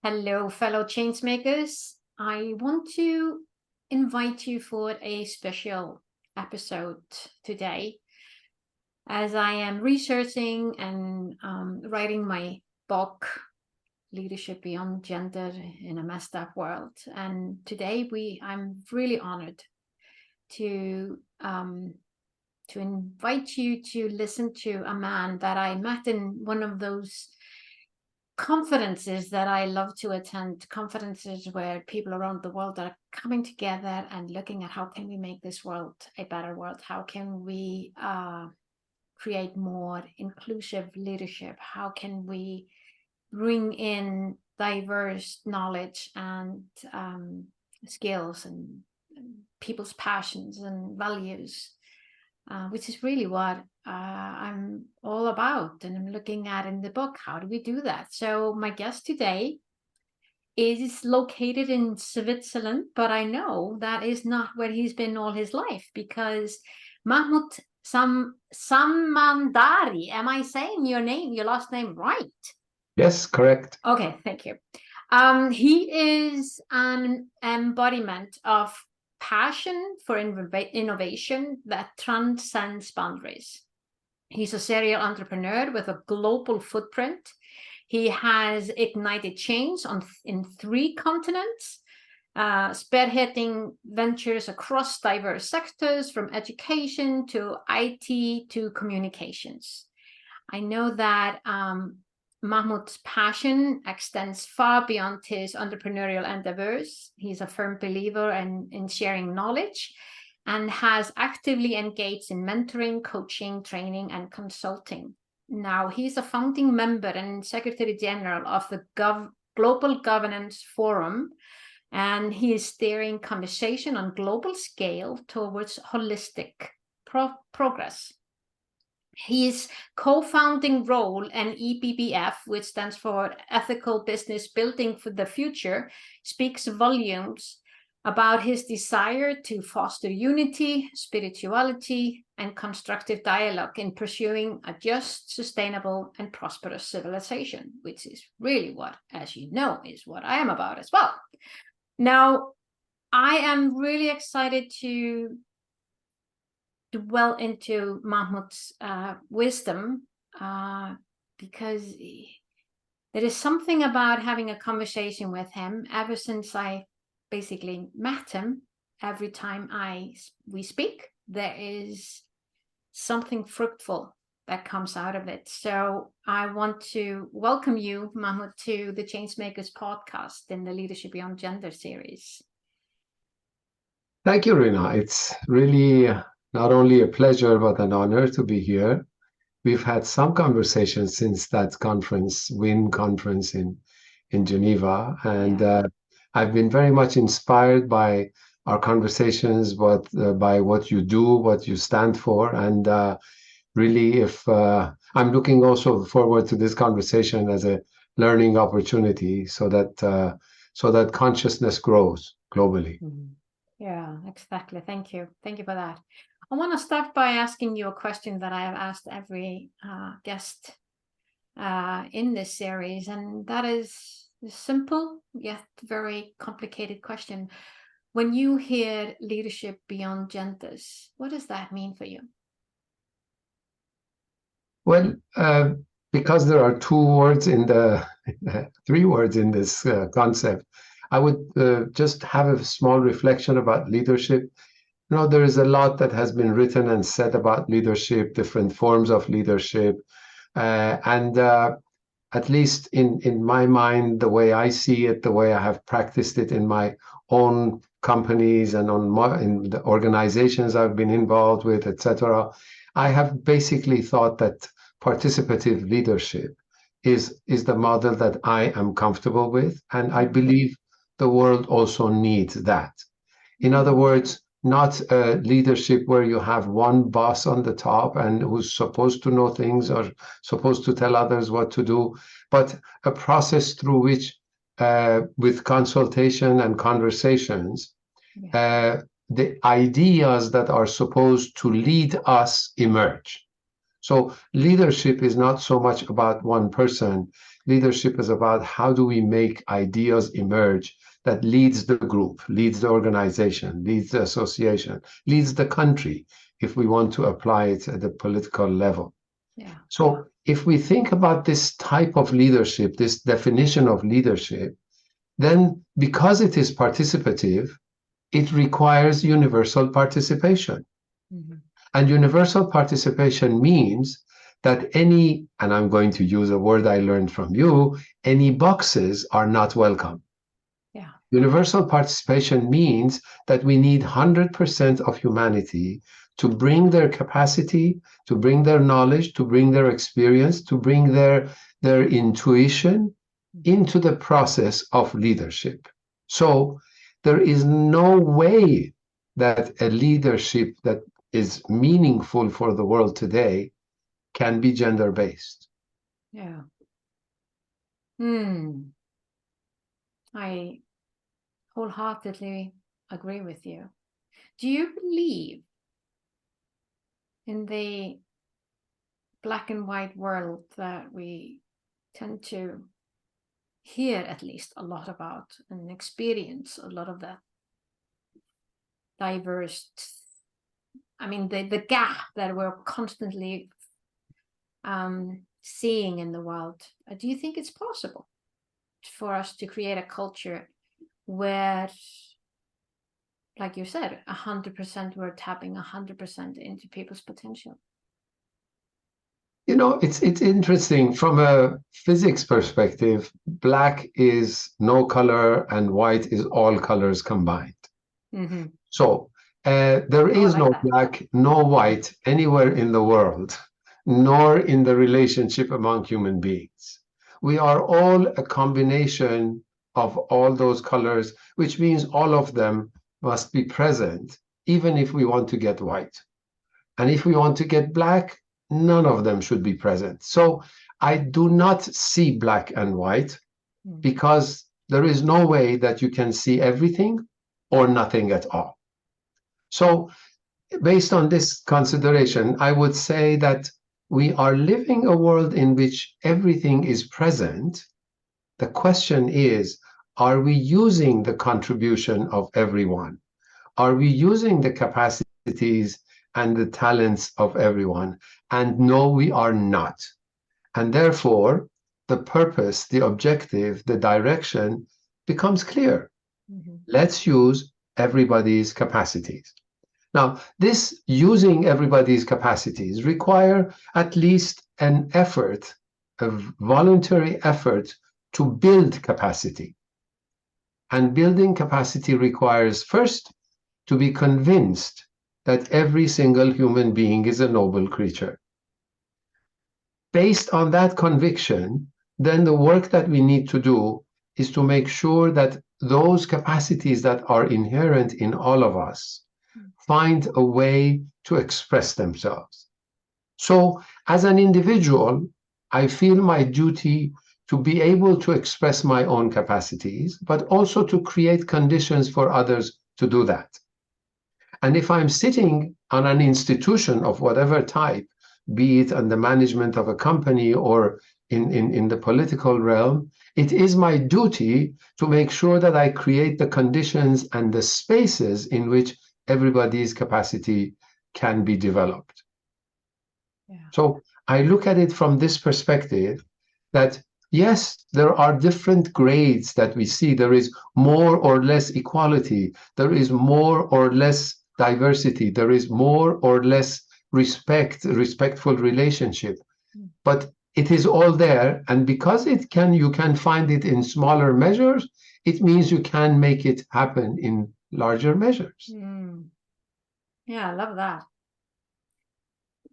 Hello, fellow changemakers. I want to invite you for a special episode today as I am researching and writing my book, Leadership Beyond Gender in a Messed Up World. And today I'm really honored to invite you to listen to a man that I met in one of those conferences that I love to attend, conferences where people around the world are coming together and looking at how can we make this world a better world? How can we create more inclusive leadership? How can we bring in diverse knowledge and skills and people's passions and values, which is really what I'm all about, and I'm looking at in the book. How do we do that? So my guest today is located in Switzerland, but I know that is not where he's been all his life, because Mahmud Samandari, am I saying your last name right? Yes, correct. Okay, thank you. He is an embodiment of passion for innovation that transcends boundaries. He's a serial entrepreneur with a global footprint. He has ignited change in 3 continents, spearheading ventures across diverse sectors, from education to IT to communications. I know that Mahmud's passion extends far beyond his entrepreneurial endeavors. He's a firm believer in sharing knowledge and has actively engaged in mentoring, coaching, training, and consulting. Now, he's a founding member and Secretary General of the Global Governance Forum, and he is steering conversation on global scale towards holistic progress. His co-founding role in EBBF, which stands for Ethical Business Building for the Future, speaks volumes about his desire to foster unity, spirituality, and constructive dialogue in pursuing a just, sustainable, and prosperous civilization, which is really what, as you know, is what I am about as well. Now, I am really excited to dwell into Mahmud's wisdom, because there is something about having a conversation with him ever since I basically met him. Every time we speak, there is something fruitful that comes out of it. So I want to welcome you, Mahmud, to the Changemakers podcast in the Leadership Beyond Gender series. Thank you, Rúna. It's really not only a pleasure, but an honor to be here. We've had some conversations since that conference, WIN conference in Geneva, and I've been very much inspired by our conversations, by what you do, what you stand for, and really, I'm looking also forward to this conversation as a learning opportunity, so that consciousness grows globally. Mm-hmm. Yeah, exactly. Thank you for that. I want to start by asking you a question that I have asked every guest in this series, and that is a simple yet very complicated question. When you hear leadership beyond genders, what does that mean for you? Well, because there are 3 words in this concept, I would just have a small reflection about leadership. You know, there is a lot that has been written and said about leadership, different forms of leadership, and at least in my mind, the way I see it, the way I have practiced it in my own companies and in the organizations I've been involved with, etc., I have basically thought that participative leadership is the model that I am comfortable with, and I believe the world also needs that. In other words, not a leadership where you have one boss on the top and who's supposed to know things or supposed to tell others what to do, but a process through which, with consultation and conversations, the ideas that are supposed to lead us emerge. So leadership is not so much about one person. Leadership is about how do we make ideas emerge that leads the group, leads the organization, leads the association, leads the country, if we want to apply it at the political level. Yeah. So if we think about this type of leadership, this definition of leadership, then because it is participative, it requires universal participation. Mm-hmm. And universal participation means that any, and I'm going to use a word I learned from you, any boxes are not welcome. Yeah. Universal participation means that we need 100% of humanity to bring their capacity, to bring their knowledge, to bring their experience, to bring their intuition into the process of leadership. So there is no way that a leadership that is meaningful for the world today can be gender-based. Yeah. I wholeheartedly agree with you. Do you believe in the black and white world that we tend to hear at least a lot about and experience a lot of that diverse, I mean, the gap that we're constantly seeing in the world? Do you think it's possible for us to create a culture where, like you said, 100% we're tapping 100% into people's potential? You know, it's interesting from a physics perspective. Black is no color and white is all colors combined. Mm-hmm. So there is like no that. black, no white anywhere in the world, nor in the relationship among human beings. We are all a combination of all those colors, which means all of them must be present, even if we want to get white. And if we want to get black, none of them should be present. So I do not see black and white because there is no way that you can see everything or nothing at all. So based on this consideration, I would say that we are living a world in which everything is present. The question is, are we using the contribution of everyone? Are we using the capacities and the talents of everyone? And no, we are not. And therefore, the purpose, the objective, the direction becomes clear. Mm-hmm. Let's use everybody's capacities. Now, this using everybody's capacities require at least an effort, a voluntary effort to build capacity. And building capacity requires first to be convinced that every single human being is a noble creature. Based on that conviction, then the work that we need to do is to make sure that those capacities that are inherent in all of us find a way to express themselves. So, as an individual, I feel my duty to be able to express my own capacities, but also to create conditions for others to do that. And if I'm sitting on an institution of whatever type, be it on the management of a company or in the political realm, it is my duty to make sure that I create the conditions and the spaces in which everybody's capacity can be developed. Yeah. So I look at it from this perspective that, yes, there are different grades that we see. There is more or less equality. There is more or less diversity. There is more or less respectful relationship. But it is all there. And because you can find it in smaller measures, it means you can make it happen in larger measures. Yeah, I love that.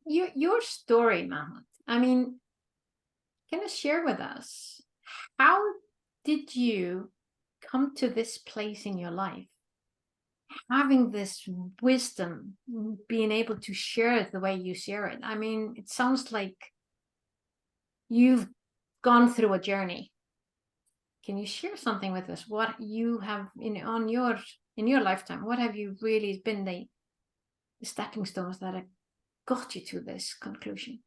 Your story, Mahmud. I mean, can you share with us, how did you come to this place in your life? Having this wisdom, being able to share it the way you share it. I mean, it sounds like you've gone through a journey. Can you share something with us? What you have in your lifetime? What have you really been the stepping stones that have got you to this conclusion?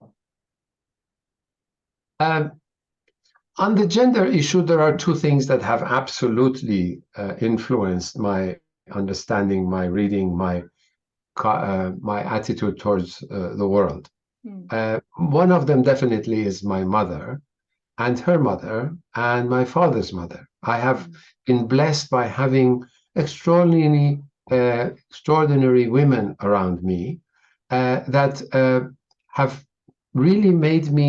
On the gender issue, there are two things that have absolutely influenced my understanding, my reading, my attitude towards the world. One of them definitely is my mother and her mother and my father's mother. I have been blessed by having extraordinary women around me that have really made me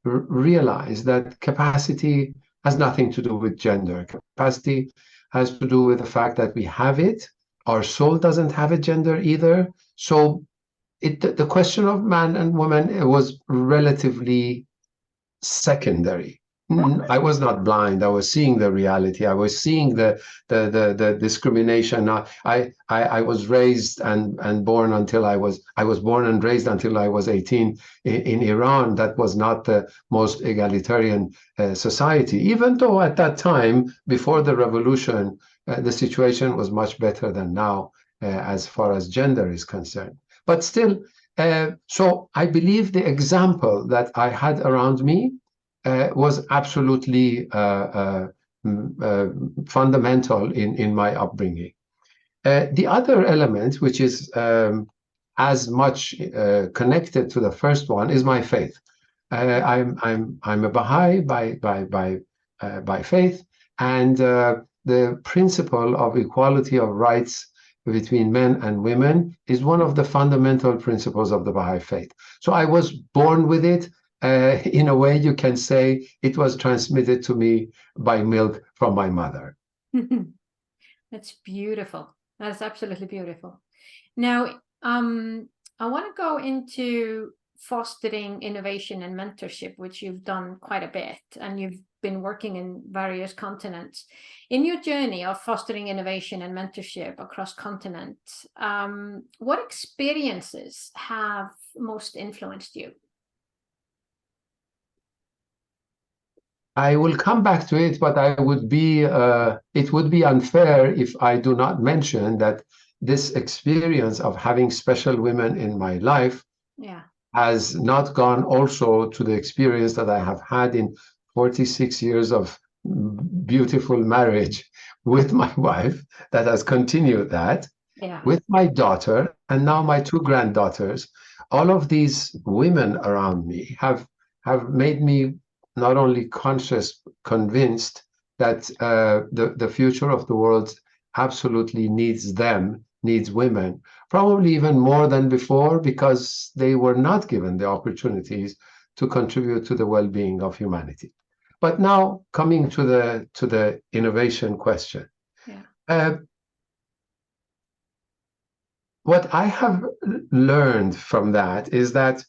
realize that capacity has nothing to do with gender. Capacity has to do with the fact that we have it. Our soul doesn't have a gender either. So the question of man and woman was relatively secondary. I was not blind. I was seeing the reality. I was seeing the discrimination. I was raised and born until I was born and raised until I was 18 in Iran. That was not the most egalitarian society. Even though at that time, before the revolution, the situation was much better than now as far as gender is concerned. But still, so I believe the example that I had around me was absolutely fundamental in my upbringing. The other element, which is as much connected to the first one, is my faith. I'm a Baha'i by faith, and the principle of equality of rights between men and women is one of the fundamental principles of the Baha'i faith. So I was born with it. In a way, you can say it was transmitted to me by milk from my mother. That's beautiful. That's absolutely beautiful. Now, I want to go into fostering innovation and mentorship, which you've done quite a bit, and you've been working in various continents. In your journey of fostering innovation and mentorship across continents, what experiences have most influenced you? I will come back to it, but it would be unfair if I do not mention that this experience of having special women in my life has not gone also to the experience that I have had in 46 years of beautiful marriage with my wife, that has continued that, with my daughter, and now my two granddaughters. All of these women around me have made me not only convinced that the future of the world absolutely needs women, probably even more than before, because they were not given the opportunities to contribute to the well-being of humanity. But now, coming to the innovation question, what I have learned from that is that,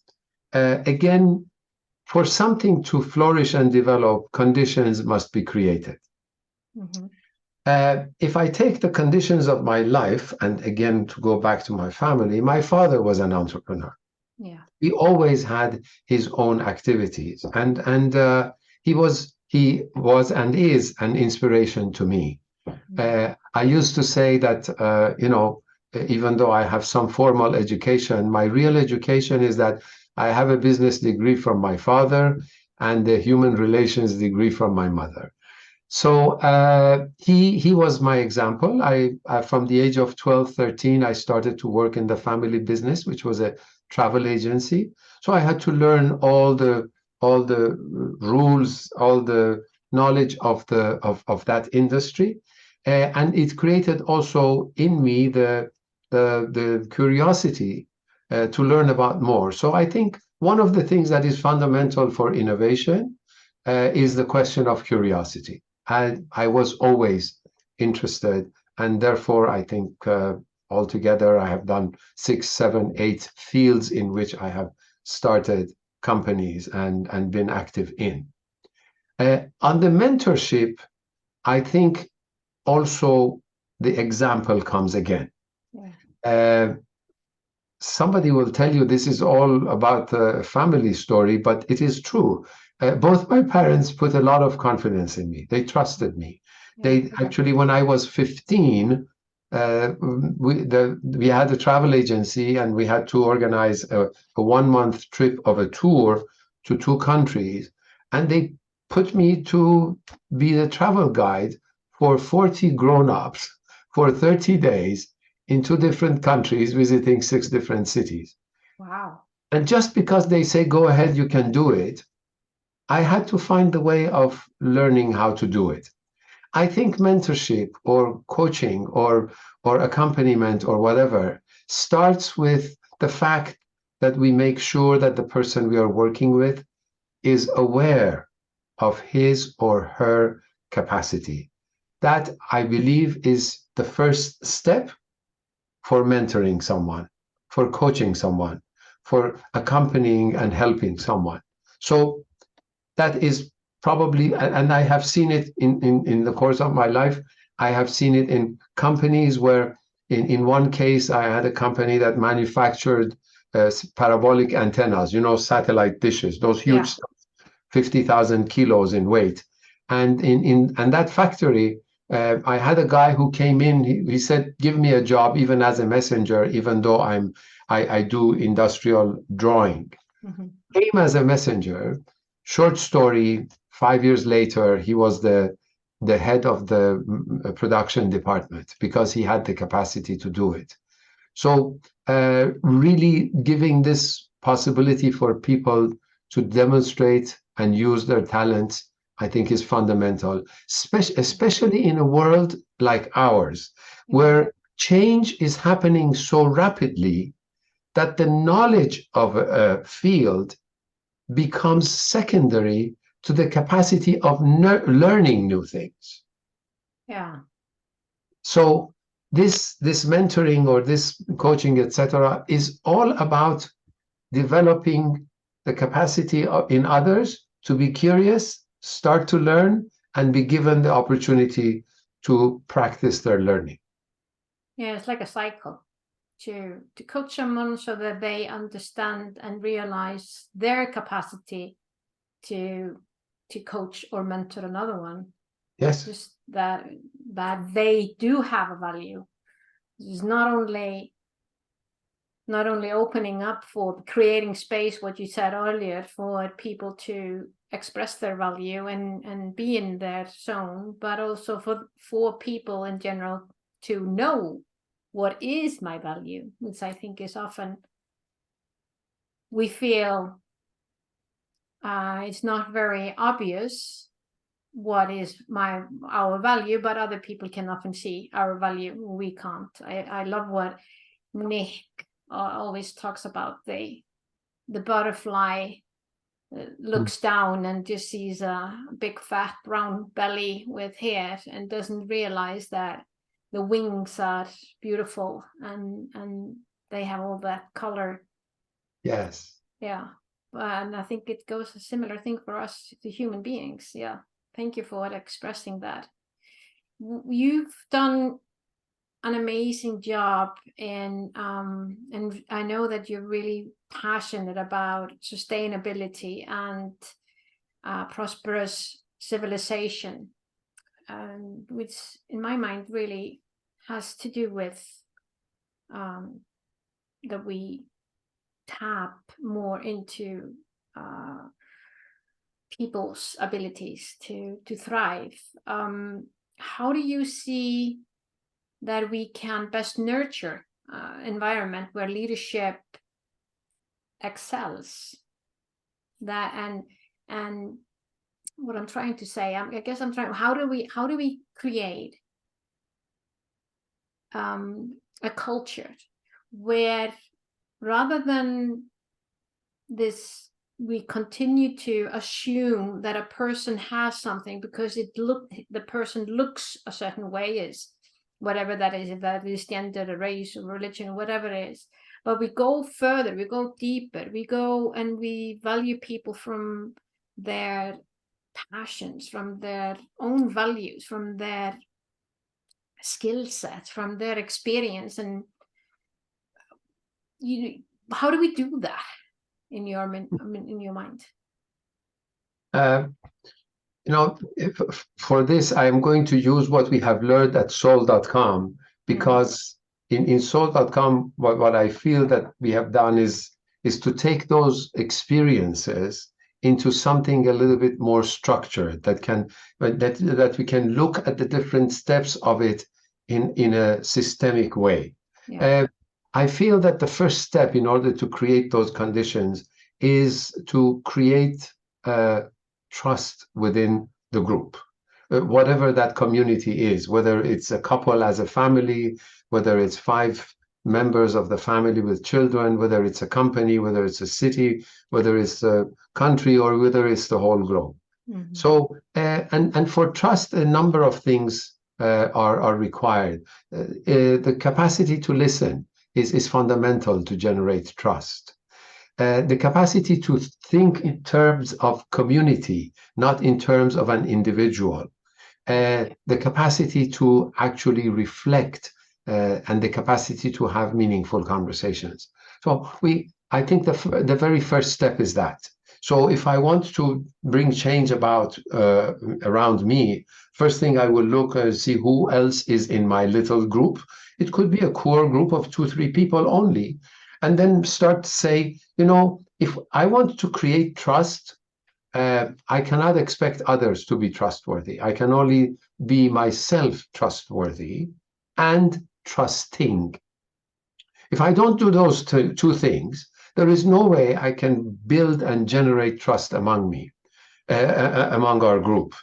again, for something to flourish and develop, conditions must be created. If I take the conditions of my life, and again, to go back to my family, my father was an entrepreneur. He always had his own activities, and he was and is an inspiration to me. I used to say that, even though I have some formal education, my real education is that I have a business degree from my father and a human relations degree from my mother. So he was my example. From the age of 12, 13, I started to work in the family business, which was a travel agency. So I had to learn all the rules, all the knowledge of that industry, and it created also in me the curiosity to learn about more. So I think one of the things that is fundamental for innovation is the question of curiosity. I was always interested, and therefore I think altogether I have done 6, 7, 8 fields in which I have started companies and been active in. On the mentorship, I think also the example comes again. Somebody will tell you this is all about the family story, but it is true. Both my parents put a lot of confidence in me. They trusted me. They actually, when I was 15, we had a travel agency, and we had to organize a 1-month trip of a tour to 2 countries, and they put me to be the travel guide for 40 grown-ups for 30 days in 2 different countries, visiting 6 different cities. Wow. And just because they say, go ahead, you can do it, I had to find the way of learning how to do it. I think mentorship or coaching or accompaniment or whatever starts with the fact that we make sure that the person we are working with is aware of his or her capacity. That, I believe, is the first step for mentoring someone, for coaching someone, for accompanying and helping someone. So that is probably, and I have seen it in the course of my life. I have seen it in companies where in one case, I had a company that manufactured parabolic antennas, satellite dishes, those huge stuff, 50,000 kilos in weight. And in that factory, I had a guy who came in. He said, "Give me a job, even as a messenger, even though I do industrial drawing." Mm-hmm. Came as a messenger. Short story. 5 years later, he was the head of the production department because he had the capacity to do it. So really giving this possibility for people to demonstrate and use their talents, I think, is fundamental, especially in a world like ours, where change is happening so rapidly that the knowledge of a field becomes secondary to the capacity of learning new things. Yeah. So this mentoring or this coaching, etc., is all about developing the capacity in others to be curious, start to learn, and be given the opportunity to practice their learning. Yeah, it's like a cycle to coach someone so that they understand and realize their capacity to coach or mentor another one. Yes. Just that they do have a value. It's not only opening up for creating space, what you said earlier, for people to express their value and be in their zone, but also for people in general to know what is my value, which I think is often we feel it's not very obvious what is our value, but other people can often see our value. We can't. I love what Nick always talks about. The butterfly looks down and just sees a big fat brown belly with hair and doesn't realize that the wings are beautiful and they have all that color. Yes. Yeah. And I think it goes a similar thing for us, the human beings. Yeah. Thank you for expressing that. You've done an amazing job and I know that you're really passionate about sustainability and prosperous civilization, which in my mind really has to do with that we tap more into people's abilities to thrive. How do you see that we can best nurture environment where leadership excels? That and what I'm trying to say, I guess I'm trying. How do we create a culture where rather than this, we continue to assume that a person has something because the person looks a certain way, is whatever that is, if that is gender, or race, or religion, or whatever it is. But we go further, we go deeper, we go and we value people from their passions, from their own values, from their skill set, from their experience. And how do we do that in your mind? For this, I am going to use what we have learned at soul.com, because in Soul.com, what I feel that we have done is to take those experiences into something a little bit more structured that we can look at the different steps of it in a systemic way. Yeah. I feel that the first step in order to create those conditions is to create trust within the group, whatever that community is, whether it's a couple as a family, whether it's 5 members of the family with children, whether it's a company, whether it's a city, whether it's a country, or whether it's the whole globe. So, and for trust, a number of things are required. The capacity to listen is fundamental to generate trust. The capacity to think in terms of community, not in terms of an individual. The capacity to actually reflect and the capacity to have meaningful conversations. So I think the very first step is that. So if I want to bring change about around me, first thing I will look and see who else is in my little group. It could be a core group of 2-3 people only. And then start to say, if I want to create trust, I cannot expect others to be trustworthy. I can only be myself trustworthy and trusting. If I don't do those two things, there is no way I can build and generate trust among our group.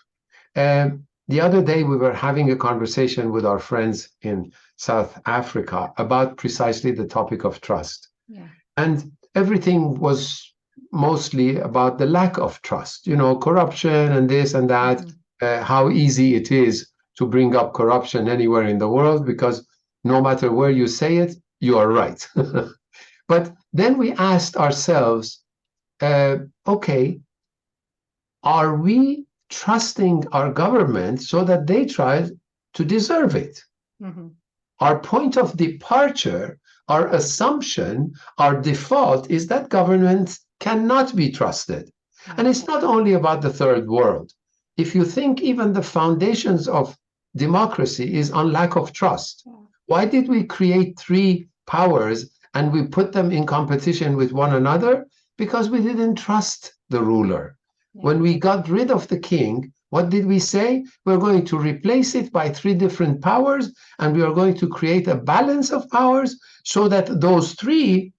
The other day, we were having a conversation with our friends in South Africa about precisely the topic of trust. Yeah. And everything was mostly about the lack of trust, corruption and this and that, how easy it is to bring up corruption anywhere in the world, because no matter where you say it, you are right. But then we asked ourselves, okay, are we trusting our government so that they try to deserve it? Our point of departure, our assumption, our default is that government cannot be trusted. And it's not only about the third world. If you think even the foundations of democracy is on lack of trust, why did we create 3 powers and we put them in competition with one another? Because we didn't trust the ruler. When we got rid of the king, what did we say? We're going to replace it by 3 different powers, and we are going to create a balance of powers so that those 3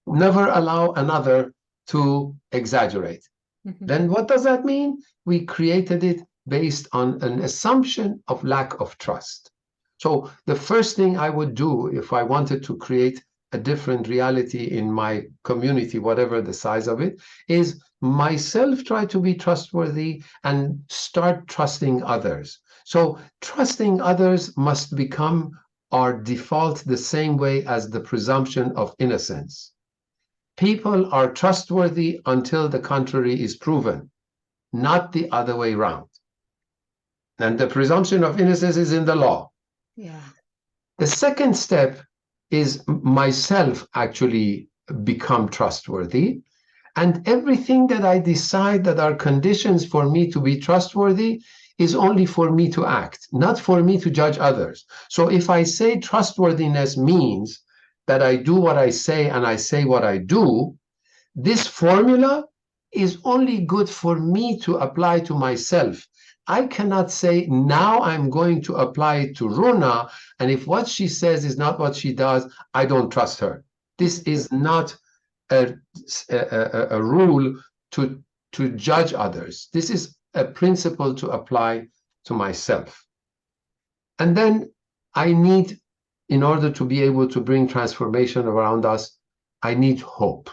never allow another to exaggerate. Then what does that mean? We created it based on an assumption of lack of trust. So the first thing I would do if I wanted to create a different reality in my community, whatever the size of it, is myself try to be trustworthy and start trusting others. So trusting others must become our default the same way as the presumption of innocence. People are trustworthy until the contrary is proven, not the other way around. And the presumption of innocence is in the law. Yeah. The second step is myself actually become trustworthy. And everything that I decide that are conditions for me to be trustworthy is only for me to act, not for me to judge others. So if I say trustworthiness means that I do what I say and I say what I do, this formula is only good for me to apply to myself. I cannot say, now I'm going to apply it to Rúna, and if what she says is not what she does, I don't trust her. This is not a rule to judge others. This is a principle to apply to myself. And then I need, in order to be able to bring transformation around us, I need hope.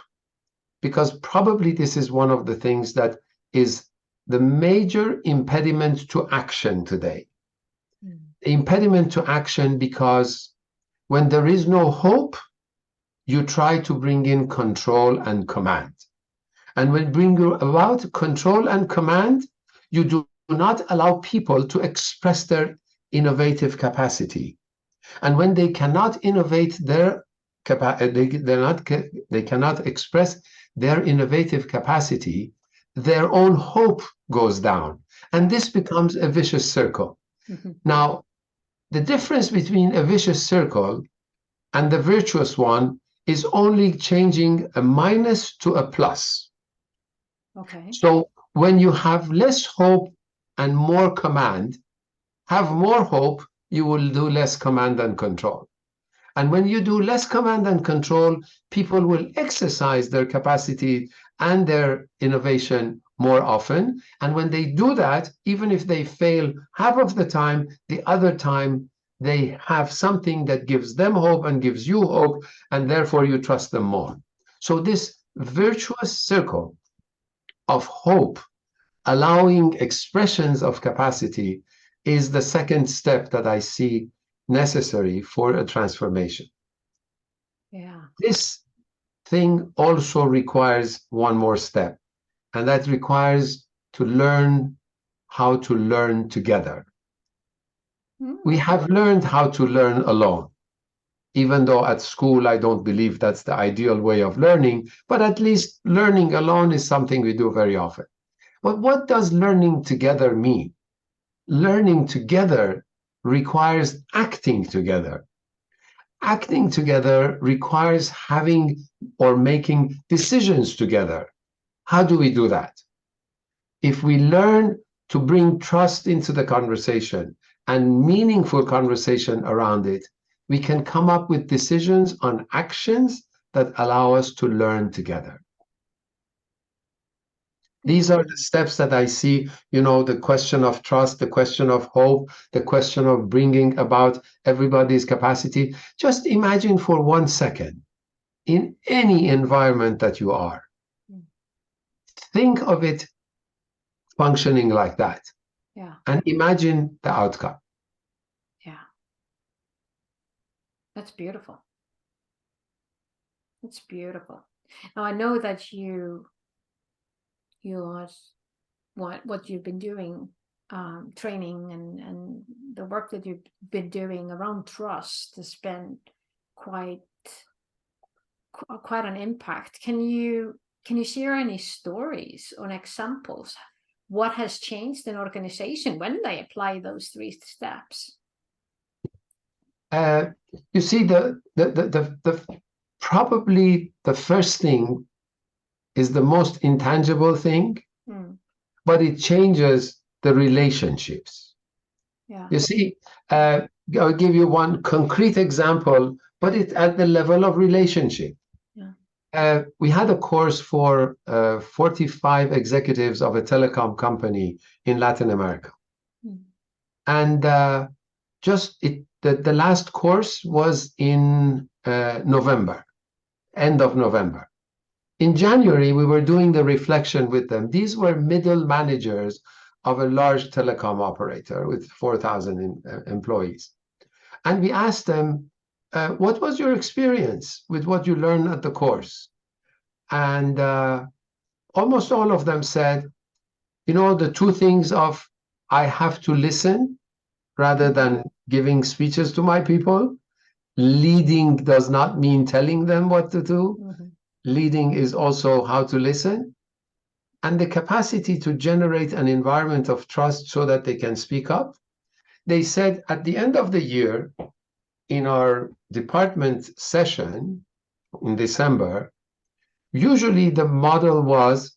Because probably this is one of the things that is the major impediment to action today. The impediment to action because when there is no hope, you try to bring in control and command. And when bring about control and command, you do not allow people to express their innovative capacity. And when they cannot innovate their they cannot express their innovative capacity, their own hope goes down. And this becomes a vicious circle. Now, The difference between a vicious circle and the virtuous one is only changing a minus to a plus. Okay. So when you have less hope and more command, have more hope, you will do less command and control. And when you do less command and control, people will exercise their capacity and their innovation more often. And when they do that, even if they fail half of the time, the other time they have something that gives them hope and gives you hope, and therefore you trust them more. So this virtuous circle of hope, allowing expressions of capacity, is the second step that I see necessary for a transformation. Yeah. This thing also requires one more step, and that requires to learn how to learn together. We have learned how to learn alone, even though at school I don't believe that's the ideal way of learning, but at least learning alone is something we do very often. But what does learning together mean? Learning together requires acting together. Acting together requires having or making decisions together. How do we do that? If we learn to bring trust into the conversation and meaningful conversation around it, we can come up with decisions on actions that allow us to learn together. These are the steps that I see, the question of trust, the question of hope, the question of bringing about everybody's capacity. Just imagine for 1 second, in any environment that you are, think of it functioning like that. Yeah. And imagine the outcome. Yeah. That's beautiful. It's beautiful. Now I know that you what you've been doing, training and the work that you've been doing around trust has been quite an impact. Can you share any stories or examples? What has changed in organization when they apply those 3 steps? You see, probably the first thing is the most intangible thing, but it changes the relationships. Yeah. You see, I'll give you one concrete example, but it's at the level of relationship. Yeah. We had a course for 45 executives of a telecom company in Latin America. And the last course was in November, end of November. In January, we were doing the reflection with them. These were middle managers of a large telecom operator with 4,000 employees. And we asked them, what was your experience with what you learned at the course? And almost all of them said, the 2 things of I have to listen rather than giving speeches to my people. Leading does not mean telling them what to do. Leading is also how to listen, and the capacity to generate an environment of trust so that they can speak up. They said at the end of the year, in our department session in December, usually the model was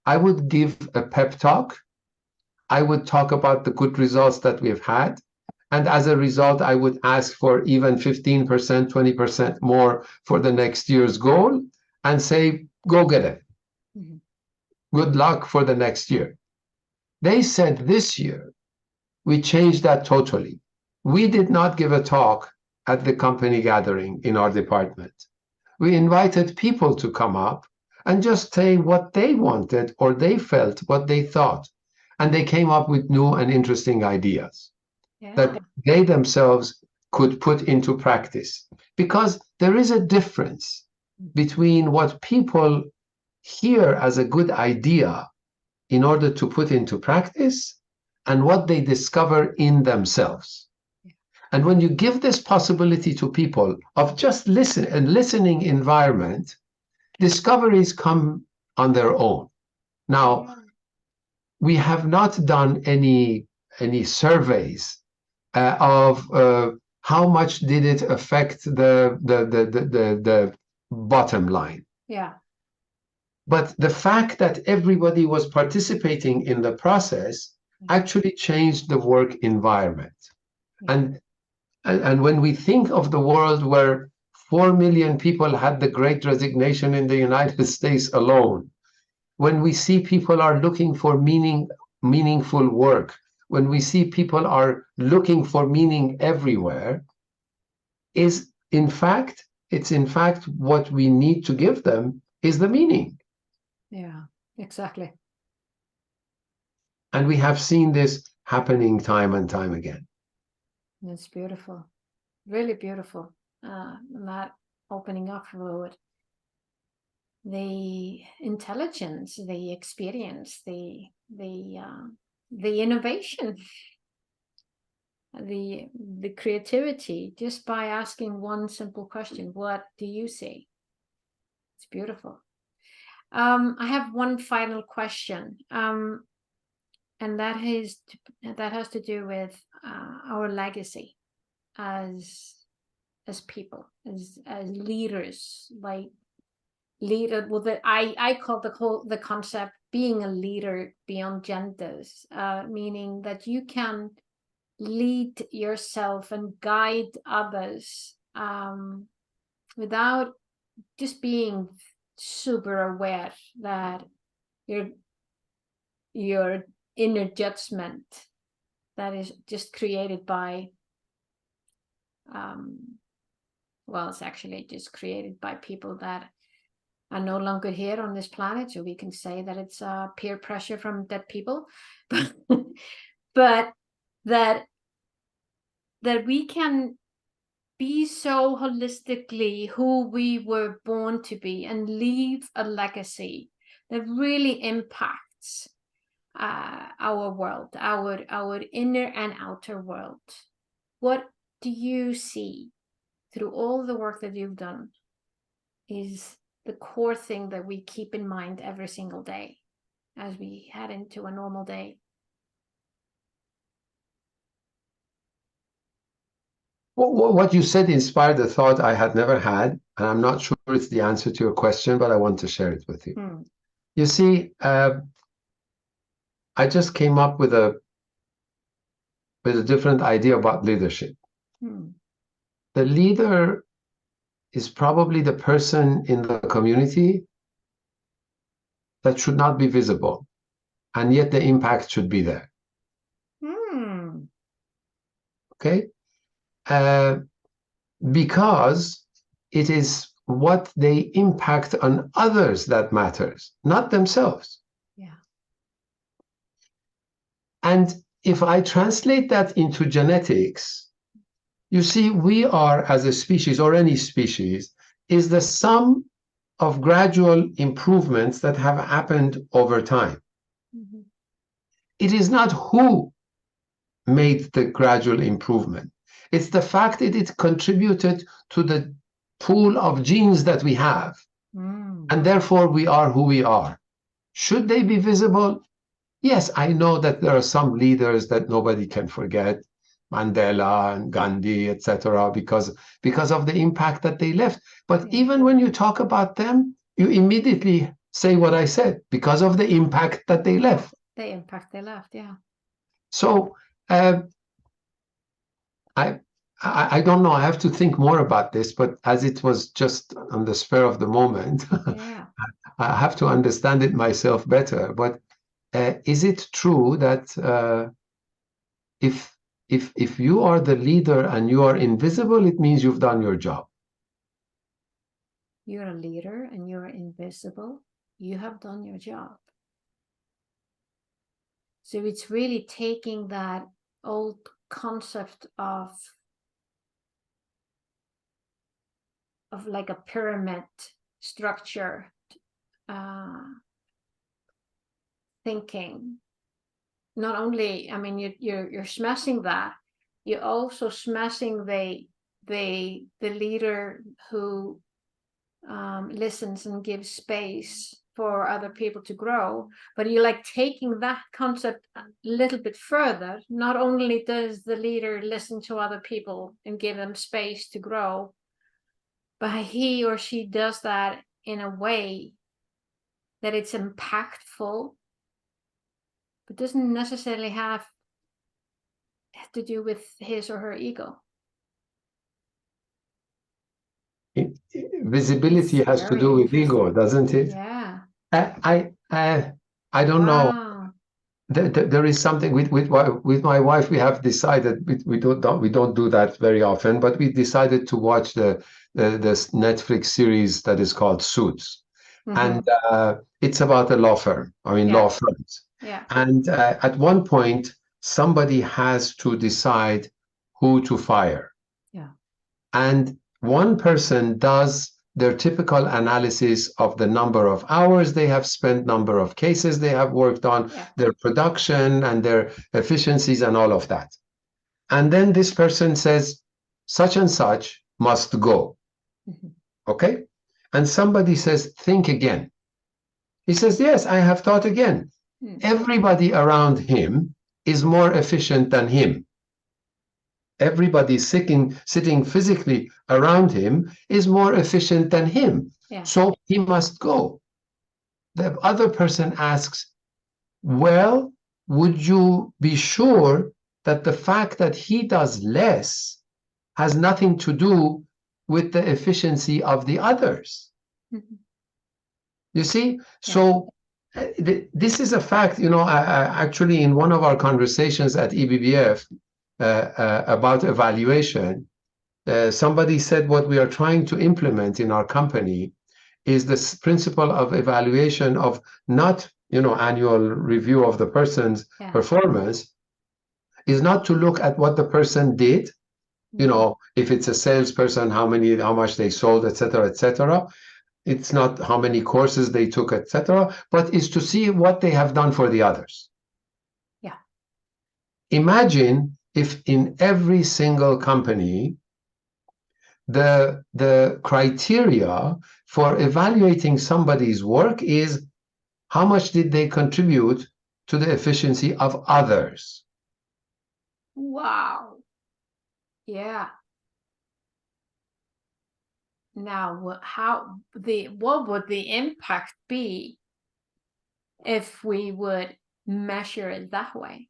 I would give a pep talk. I would talk about the good results that we've had. And as a result, I would ask for even 15%, 20% more for the next year's goal and say, go get it. Good luck for the next year. They said this year, we changed that totally. We did not give a talk at the company gathering in our department. We invited people to come up and just say what they wanted or they felt, what they thought. And they came up with new and interesting ideas that they themselves could put into practice. Because there is a difference between what people hear as a good idea in order to put into practice and what they discover in themselves. And when you give this possibility to people of just listening environment, discoveries come on their own. Now, we have not done any surveys of how much did it affect the bottom line. Yeah. But the fact that everybody was participating in the process actually changed the work environment. Yeah. And when we think of the world where 4 million people had the Great Resignation in the United States alone, when we see people are looking for meaningful work, when we see people are looking for meaning everywhere, it's in fact what we need to give them is the meaning. Yeah, exactly. And we have seen this happening time and time again. It's beautiful, really beautiful. And that opening up about the intelligence, the experience, the innovation, the creativity, just by asking one simple question: what do you see? It's beautiful. I have one final question, and that has to do with our legacy as people, as leaders, like leader. Well, I call the concept being a leader beyond genders, meaning that you can lead yourself and guide others without just being super aware that your inner judgment that is just created by well, it's actually just created by people that are no longer here on this planet, so we can say that it's peer pressure from dead people. But that we can be so holistically who we were born to be and leave a legacy that really impacts our world, our inner and outer world. What do you see through all the work that you've done is the core thing that we keep in mind every single day as we head into a normal day? What you said inspired a thought I had never had, and I'm not sure it's the answer to your question, but I want to share it with you. You see, I just came up with a different idea about leadership. The leader is probably the person in the community that should not be visible, and yet the impact should be there. Okay? Because it is what they impact on others that matters, not themselves. Yeah. And if I translate that into genetics, you see, we are, as a species, or any species, is the sum of gradual improvements that have happened over time. It is not who made the gradual improvement. It's the fact that it contributed to the pool of genes that we have. And therefore, we are who we are. Should they be visible? Yes, I know that there are some leaders that nobody can forget, Mandela and Gandhi, etc., because of the impact that they left. But even when you talk about them, you immediately say what I said, because of the impact that they left. The impact they left, yeah. So I don't know. I have to think more about this, but as it was just on the spur of the moment, Yeah. I have to understand it myself better. But is it true that if you are the leader and you are invisible, it means you've done your job? You're a leader and you're invisible. You have done your job. So it's really taking that old concept of like a pyramid structure thinking. Not only, I mean, you're smashing that, you're also smashing the leader who listens and gives space for other people to grow, but you're like taking that concept a little bit further. Not only does the leader listen to other people and give them space to grow, but he or she does that in a way that it's impactful, but doesn't necessarily have to do with his or her ego. Visibility has to do with ego, doesn't it? Yeah. I don't know. There is something with my wife. We have decided we don't do that very often, but we decided to watch the Netflix series that is called Suits, and it's about a law firm. I mean, law firms. Yeah. And at one point, somebody has to decide who to fire. Yeah. And one person does their typical analysis of the number of hours they have spent, number of cases they have worked on, their production and their efficiencies and all of that. And then this person says, such and such must go. Okay? And somebody says, think again. He says, yes, I have thought again. Everybody around him is more efficient than him. Everybody sitting physically around him is more efficient than him. Yeah. So he must go. The other person asks, well, would you be sure that the fact that he does less has nothing to do with the efficiency of the others? You see? So this is a fact. You know, actually in one of our conversations at EBBF, about evaluation, somebody said what we are trying to implement in our company is this principle of evaluation of not, annual review of the person's performance, is not to look at what the person did, if it's a salesperson, how much they sold, etc., etc. It's not how many courses they took, etc., but is to see what they have done for the others. Yeah. Imagine if in every single company, the criteria for evaluating somebody's work is how much did they contribute to the efficiency of others. Wow. Yeah. Now, what would the impact be if we would measure it that way?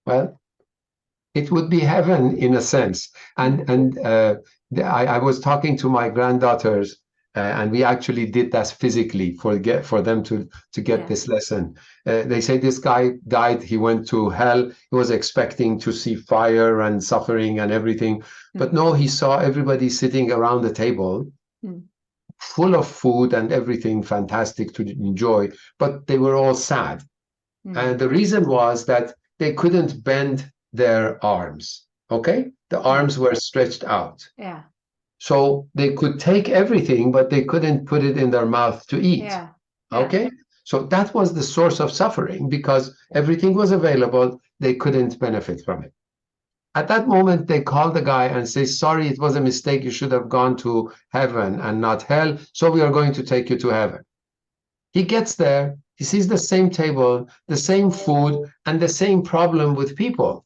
Well, it would be heaven in a sense. And I was talking to my granddaughters, and we actually did that physically for them to get this lesson. They say this guy died, he went to hell, he was expecting to see fire and suffering and everything. But no, he saw everybody sitting around the table, full of food and everything fantastic to enjoy, but they were all sad. And the reason was that they couldn't bend their arms. Okay? The arms were stretched out. Yeah. So they could take everything, but they couldn't put it in their mouth to eat. Yeah. Okay? So that was the source of suffering, because everything was available, they couldn't benefit from it. At that moment, they call the guy and say, sorry, it was a mistake. You should have gone to heaven and not hell. So we are going to take you to heaven. He gets there, he sees the same table, the same food, and the same problem with people.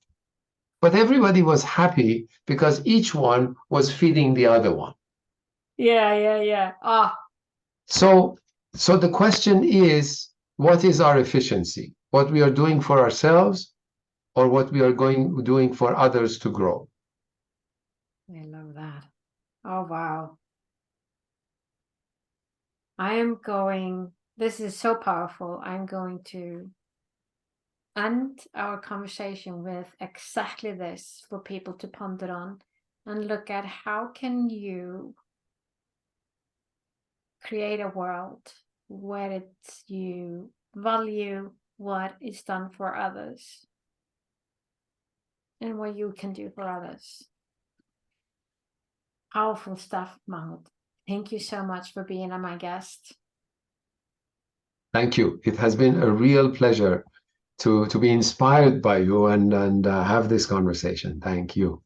But everybody was happy because each one was feeding the other one. Yeah. So the question is, what is our efficiency? What we are doing for ourselves, or what we are doing for others to grow? I love that. Oh, wow. This is so powerful. I'm going to end our conversation with exactly this for people to ponder on and look at how can you create a world where you value what is done for others and what you can do for others. Powerful stuff, Mahmud. Thank you so much for being my guest. Thank you. It has been a real pleasure to be inspired by you and have this conversation. Thank you.